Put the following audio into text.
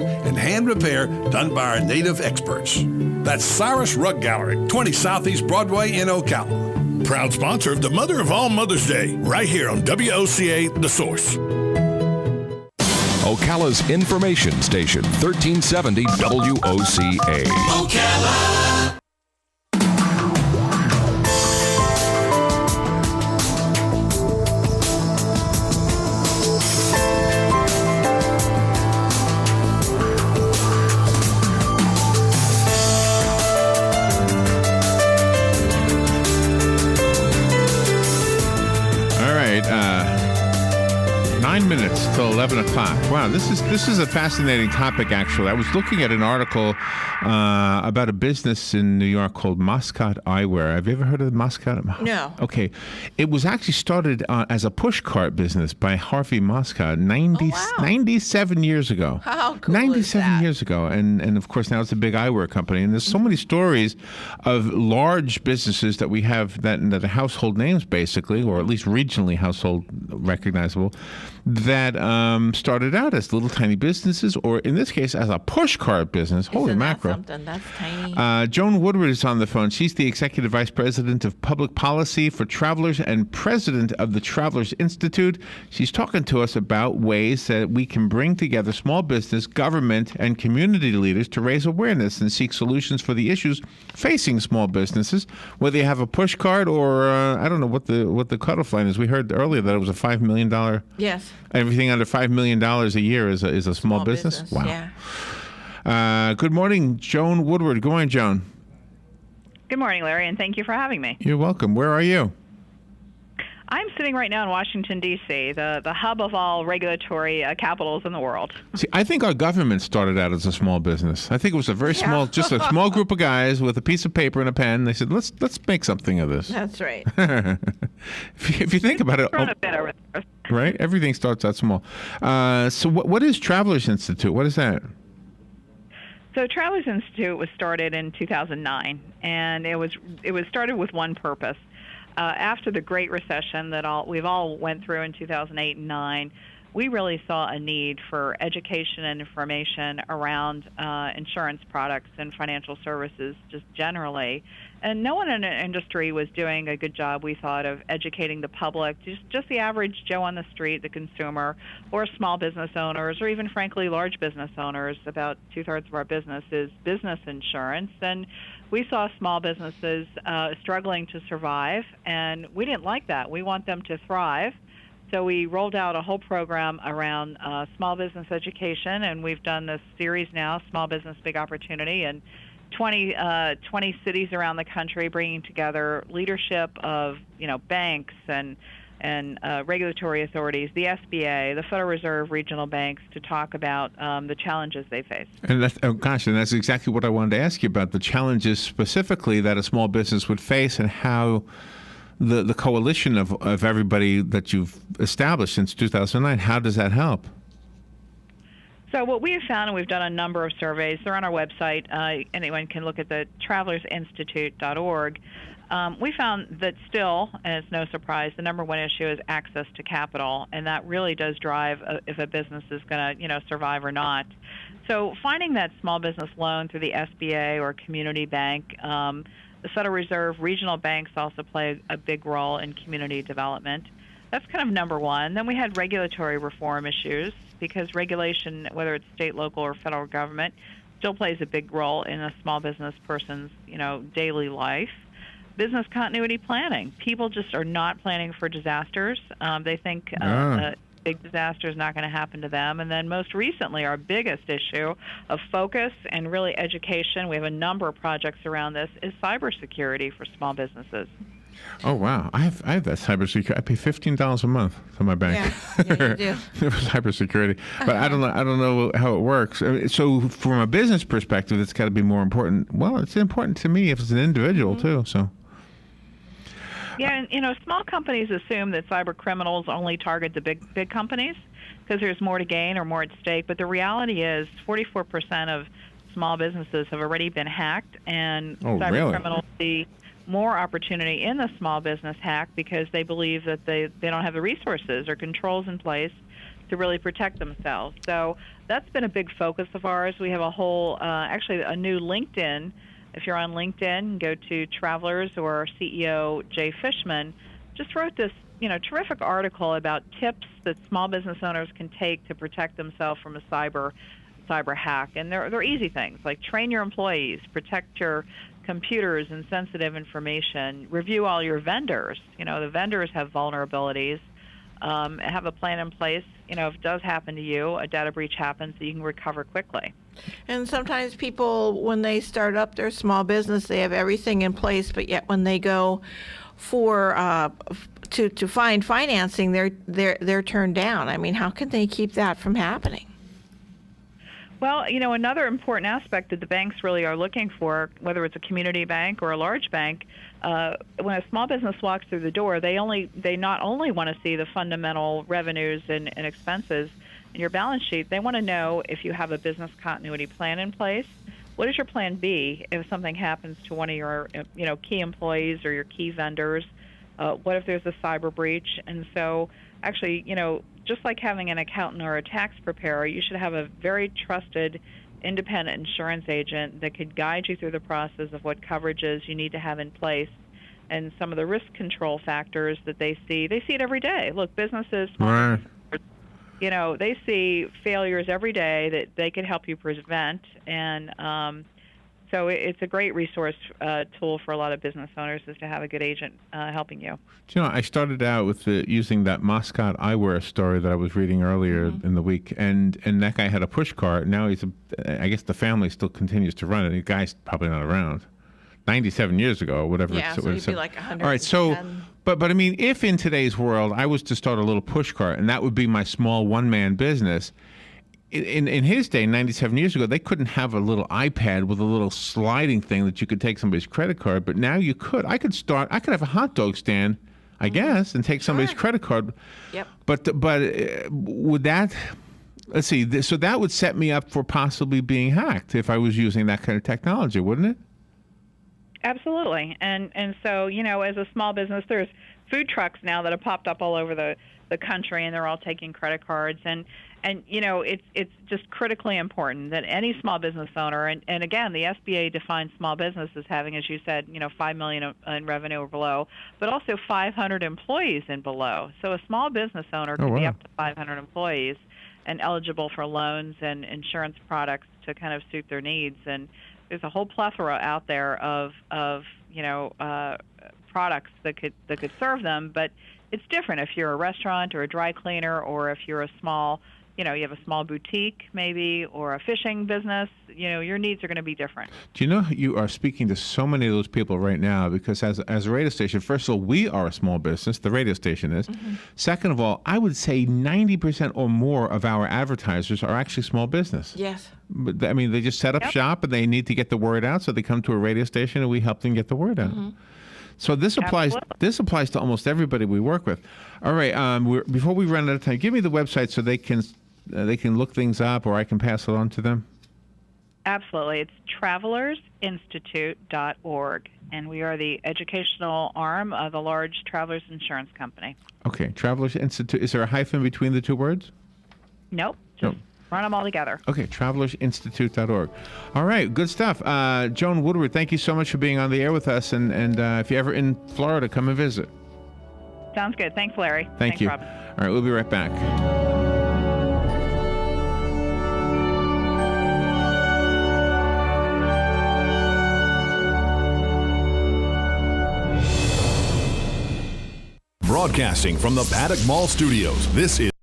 washing, and hand repair done by our native experts. That's Cyrus Rug Gallery, 20 Southeast Broadway in Ocala. Proud sponsor of the Mother of All Mother's Day, right here on WOCA The Source. Ocala's information station, 1370 WOCA. Ocala. All right, 9 minutes till 11 o'clock. Wow, this is a fascinating topic, actually. I was looking at an article about a business in New York called Mascot Eyewear. Have you ever heard of Mascot? No. Okay. It was actually started as a pushcart business by Harvey Mascot 97 years ago. How cool 97 is that? years ago. And of course, now it's a big eyewear company. And there's so many stories of large businesses that we have that are household names, basically, or at least regionally household recognizable, that started out as little tiny businesses, or in this case, as a pushcart business. Holy Isn't that mackerel. something? That's tiny. Joan Woodward is on the phone. She's the Executive Vice President of Public Policy for Travelers and President of the Travelers Institute. She's talking to us about ways that we can bring together small business, government, and community leaders to raise awareness and seek solutions for the issues facing small businesses, whether you have a push cart or I don't know what the cutoff line is. We heard earlier that it was a $5 million. Yes. Everything under $5 million a year is a small business. Wow. Yeah. Good morning, Joan Woodward. Good morning, Joan. Good morning, Larry, and thank you for having me. You're welcome. Where are you? I'm sitting right now in Washington, D.C., the hub of all regulatory capitals in the world. See, I think our government started out as a small business. I think it was a very small, just a small group of guys with a piece of paper and a pen. They said, let's make something of this. That's right. if you think about it, Grown a bit over there. right? Everything starts out small. So what is Travelers Institute? What is that? So Travelers Institute was started in 2009, and it was started with one purpose. After the Great Recession that we've all went through in 2008 and 9, we really saw a need for education and information around insurance products and financial services just generally. And no one in the industry was doing a good job, we thought, of educating the public, just the average Joe on the street, the consumer, or small business owners, or even, frankly, large business owners. About two-thirds of our business is business insurance. And we saw small businesses struggling to survive, and we didn't like that. We want them to thrive. So we rolled out a whole program around small business education, and we've done this series now, Small Business Big Opportunity, and 20 cities around the country, bringing together leadership of banks and regulatory authorities, the SBA, the Federal Reserve, regional banks, to talk about the challenges they face. And that's exactly what I wanted to ask you about, the challenges specifically that a small business would face, and how the coalition of everybody that you've established since 2009, how does that help? So what we have found, and we've done a number of surveys, they're on our website, anyone can look at the travelersinstitute.org. We found that still, and it's no surprise, the number one issue is access to capital, and that really does drive if a business is going to survive or not. So finding that small business loan through the SBA or community bank, the Federal Reserve, regional banks also play a big role in community development. That's kind of number one. Then we had regulatory reform issues, because regulation, whether it's state, local, or federal government, still plays a big role in a small business person's daily life. Business continuity planning. People just are not planning for disasters. They think a big disaster is not going to happen to them. And then most recently, our biggest issue of focus and really education, we have a number of projects around this, is cybersecurity for small businesses. Oh, wow. I have that cybersecurity. I pay $15 a month to my bank. Yeah, you do. For cybersecurity. But I don't know how it works. So from a business perspective, it's got to be more important. Well, it's important to me if it's an individual, too. So. Yeah, and small companies assume that cyber criminals only target the big companies because there's more to gain or more at stake. But the reality is 44% of small businesses have already been hacked, and cyber criminals see more opportunity in the small business hack because they believe that they don't have the resources or controls in place to really protect themselves. So that's been a big focus of ours. We have a whole, actually a new LinkedIn. If you're on LinkedIn, go to Travelers, or our CEO, Jay Fishman, just wrote this terrific article about tips that small business owners can take to protect themselves from a cyber hack. And they're easy things, like train your employees, protect your computers and sensitive information, review all your vendors. The vendors have vulnerabilities. Have a plan in place. If it does happen to you, a data breach happens, so you can recover quickly. And sometimes people, when they start up their small business, they have everything in place, but yet when they go for to find financing, they're turned down. I mean, how can they keep that from happening? Well, another important aspect that the banks really are looking for, whether it's a community bank or a large bank, when a small business walks through the door, they not only want to see the fundamental revenues and expenses in your balance sheet, they want to know if you have a business continuity plan in place. What is your plan B if something happens to one of your key employees or your key vendors? What if there's a cyber breach? And so actually, just like having an accountant or a tax preparer, you should have a very trusted, independent insurance agent that could guide you through the process of what coverages you need to have in place and some of the risk control factors that they see. They see it every day. Look, businesses, small businesses, they see failures every day that they could help you prevent. And so it's a great resource tool for a lot of business owners, is to have a good agent helping you. I started out with using that Mascot Eyewear story that I was reading earlier in the week, and that guy had a push cart. Now I guess the family still continues to run it. The guy's probably not around. 97 years ago, or whatever. Yeah, so he'd be like 100. All right, so, but I mean, if in today's world I was to start a little push cart, and that would be my small one-man business, in his day, 97 years ago, they couldn't have a little iPad with a little sliding thing that you could take somebody's credit card, but now you could. I could have a hot dog stand, I guess, and take somebody's credit card. Yep. But would that, let's see, so that would set me up for possibly being hacked if I was using that kind of technology, wouldn't it? Absolutely. And so, as a small business, there's food trucks now that have popped up all over the country, and they're all taking credit cards. And it's just critically important that any small business owner, and again, the SBA defines small business as having, as you said, $5 million in revenue or below, but also 500 employees and below. So a small business owner can be up to 500 employees and eligible for loans and insurance products to kind of suit their needs. And there's a whole plethora out there of products that could serve them, but it's different if you're a restaurant or a dry cleaner, or if you're a small, you have a small boutique maybe, or a fishing business. Your needs are going to be different. Do you know you are speaking to so many of those people right now? Because as a radio station, first of all, we are a small business. The radio station is. Second of all, I would say 90% or more of our advertisers are actually small business. Yes. But I mean, they just set up shop and they need to get the word out, so they come to a radio station and we help them get the word out. So this applies. Absolutely. This applies to almost everybody we work with. All right. Before we run out of time, give me the website so they can look things up, or I can pass it on to them. Absolutely. It's travelersinstitute.org, and we are the educational arm of the large Travelers Insurance Company. Okay. Travelers Institute. Is there a hyphen between the two words? Nope. Just run them all together. Okay. Travelersinstitute.org. All right. Good stuff. Joan Woodward, thank you so much for being on the air with us. And if you're ever in Florida, come and visit. Sounds good. Thanks, Larry. Thank you. Robin. All right. We'll be right back. Broadcasting from the Paddock Mall Studios, this is